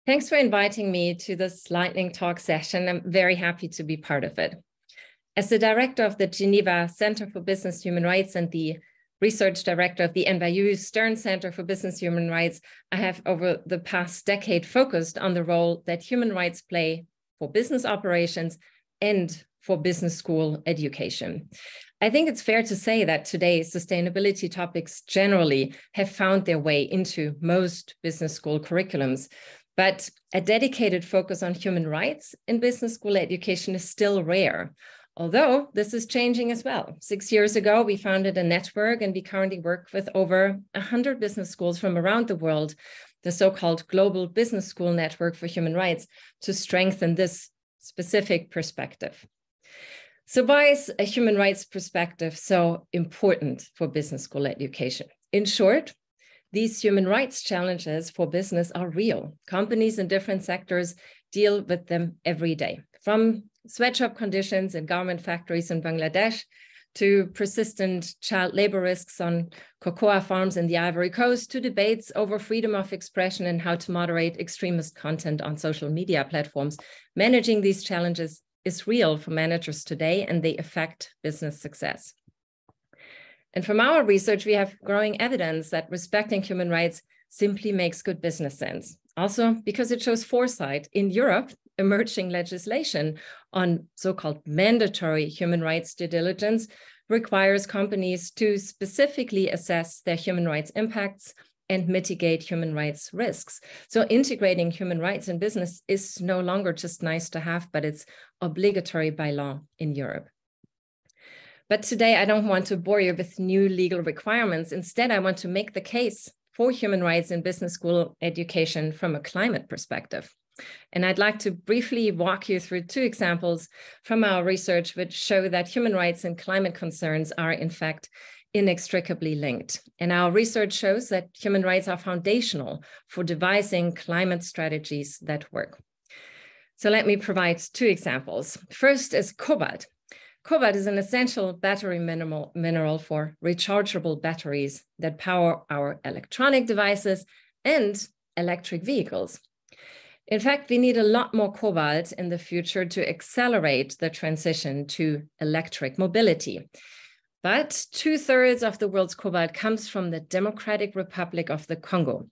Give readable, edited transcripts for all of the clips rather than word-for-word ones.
Thanks for inviting me to this lightning talk session. I'm very happy to be part of it. As the director of the Geneva Center for Business Human Rights and the research director of the NYU Stern Center for Business Human Rights, I have over the past decade focused on the role that human rights play for business operations and for business school education. I think it's fair to say that today sustainability topics generally have found their way into most business school curriculums. But a dedicated focus on human rights in business school education is still rare, although this is changing as well. 6 years ago, we founded a network and we currently work with over 100 business schools from around the world, the so-called Global Business School Network for Human Rights, to strengthen this specific perspective. So why is a human rights perspective so important for business school education? In short, these human rights challenges for business are real. Companies in different sectors deal with them every day, from sweatshop conditions in garment factories in Bangladesh to persistent child labor risks on cocoa farms in the Ivory Coast, to debates over freedom of expression and how to moderate extremist content on social media platforms. Managing these challenges is real for managers today, and they affect business success. And from our research, we have growing evidence that respecting human rights simply makes good business sense. Also, because it shows foresight. In Europe, emerging legislation on so-called mandatory human rights due diligence requires companies to specifically assess their human rights impacts and mitigate human rights risks. So integrating human rights in business is no longer just nice to have, but it's obligatory by law in Europe. But today, I don't want to bore you with new legal requirements. Instead, I want to make the case for human rights in business school education from a climate perspective. And I'd like to briefly walk you through two examples from our research which show that human rights and climate concerns are, in fact, inextricably linked. And our research shows that human rights are foundational for devising climate strategies that work. So let me provide two examples. First is cobalt. Cobalt is an essential battery mineral for rechargeable batteries that power our electronic devices and electric vehicles. In fact, we need a lot more cobalt in the future to accelerate the transition to electric mobility. But 2/3 of the world's cobalt comes from the Democratic Republic of the Congo,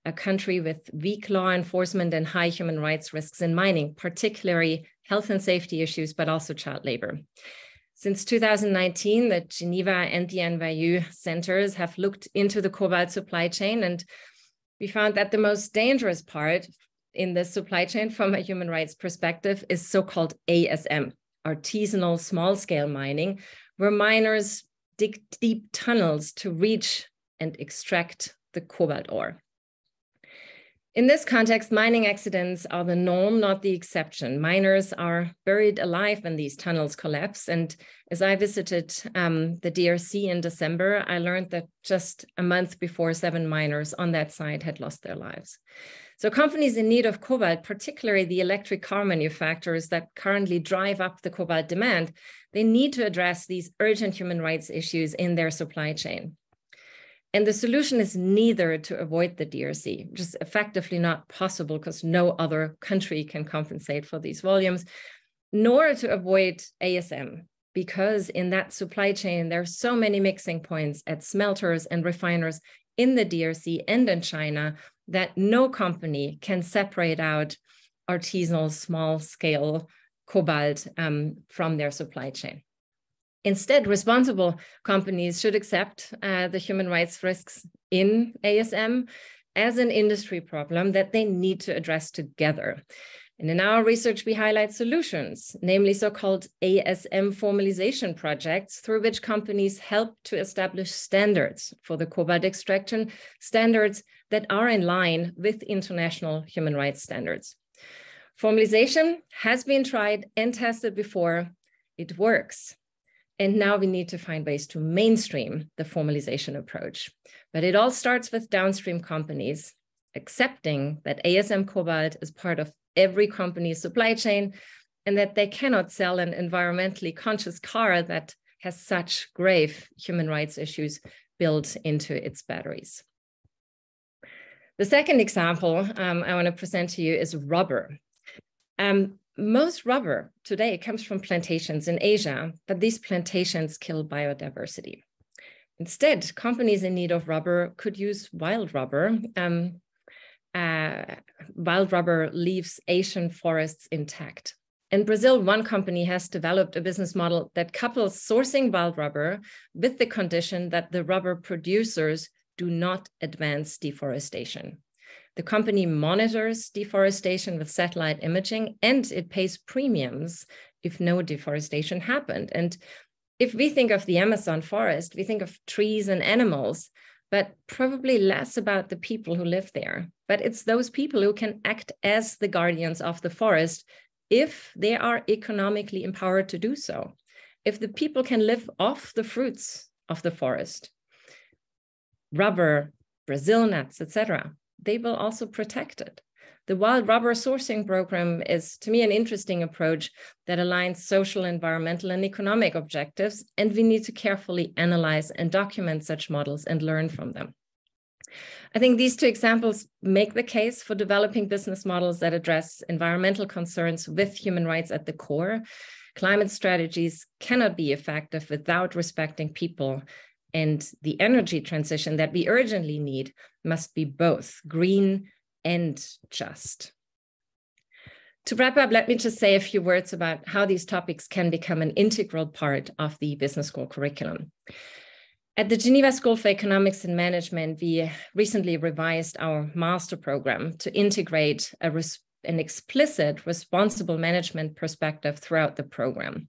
a country with weak law enforcement and high human rights risks in mining, particularly health and safety issues, but also child labor. Since 2019, the Geneva and the NYU centers have looked into the cobalt supply chain, and we found that the most dangerous part in the supply chain from a human rights perspective is so-called ASM, artisanal small-scale mining, where miners dig deep tunnels to reach and extract the cobalt ore. In this context, mining accidents are the norm, not the exception. Miners are buried alive when these tunnels collapse. And as I visited the DRC in December, I learned that just a month before, 7 miners on that site had lost their lives. So companies in need of cobalt, particularly the electric car manufacturers that currently drive up the cobalt demand, they need to address these urgent human rights issues in their supply chain. And the solution is neither to avoid the DRC, which is effectively not possible because no other country can compensate for these volumes, nor to avoid ASM, because in that supply chain, there are so many mixing points at smelters and refiners in the DRC and in China that no company can separate out artisanal small-scale cobalt from their supply chain. Instead, responsible companies should accept the human rights risks in ASM as an industry problem that they need to address together. And in our research, we highlight solutions, namely so-called ASM formalization projects, through which companies help to establish standards for the cobalt extraction, standards that are in line with international human rights standards. Formalization has been tried and tested before. It works. And now we need to find ways to mainstream the formalization approach. But it all starts with downstream companies accepting that ASM cobalt is part of every company's supply chain and that they cannot sell an environmentally conscious car that has such grave human rights issues built into its batteries. The second example I want to present to you is rubber. Most rubber today comes from plantations in Asia, but these plantations kill biodiversity. Instead, companies in need of rubber could use wild rubber. Wild rubber leaves Asian forests intact. In Brazil, one company has developed a business model that couples sourcing wild rubber with the condition that the rubber producers do not advance deforestation. The company monitors deforestation with satellite imaging, and it pays premiums if no deforestation happened. And if we think of the Amazon forest, we think of trees and animals, but probably less about the people who live there. But it's those people who can act as the guardians of the forest if they are economically empowered to do so. If the people can live off the fruits of the forest, rubber, Brazil nuts, etc., they will also protect it. The wild rubber sourcing program is, to me, an interesting approach that aligns social, environmental, and economic objectives, and we need to carefully analyze and document such models and learn from them. I think these two examples make the case for developing business models that address environmental concerns with human rights at the core. Climate strategies cannot be effective without respecting people, and the energy transition that we urgently need must be both green and just. To wrap up, let me just say a few words about how these topics can become an integral part of the business school curriculum. At the Geneva School for Economics and Management, we recently revised our master program to integrate an explicit responsible management perspective throughout the program.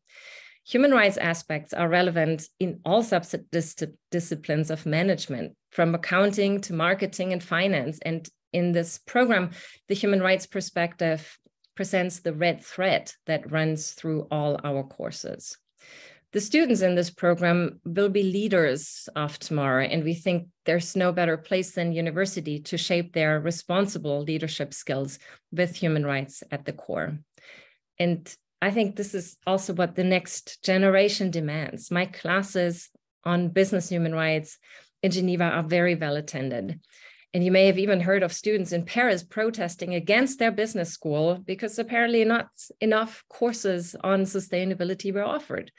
Human rights aspects are relevant in all disciplines of management, from accounting to marketing and finance. And in this program, the human rights perspective presents the red thread that runs through all our courses. The students in this program will be leaders of tomorrow, and we think there's no better place than university to shape their responsible leadership skills with human rights at the core. And I think this is also what the next generation demands. My classes on business human rights in Geneva are very well attended. And you may have even heard of students in Paris protesting against their business school because apparently not enough courses on sustainability were offered.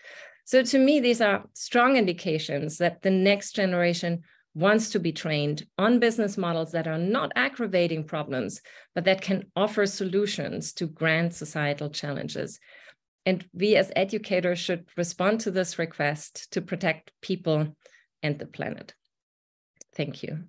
So to me, these are strong indications that the next generation wants to be trained on business models that are not aggravating problems, but that can offer solutions to grand societal challenges. And we as educators should respond to this request to protect people and the planet. Thank you.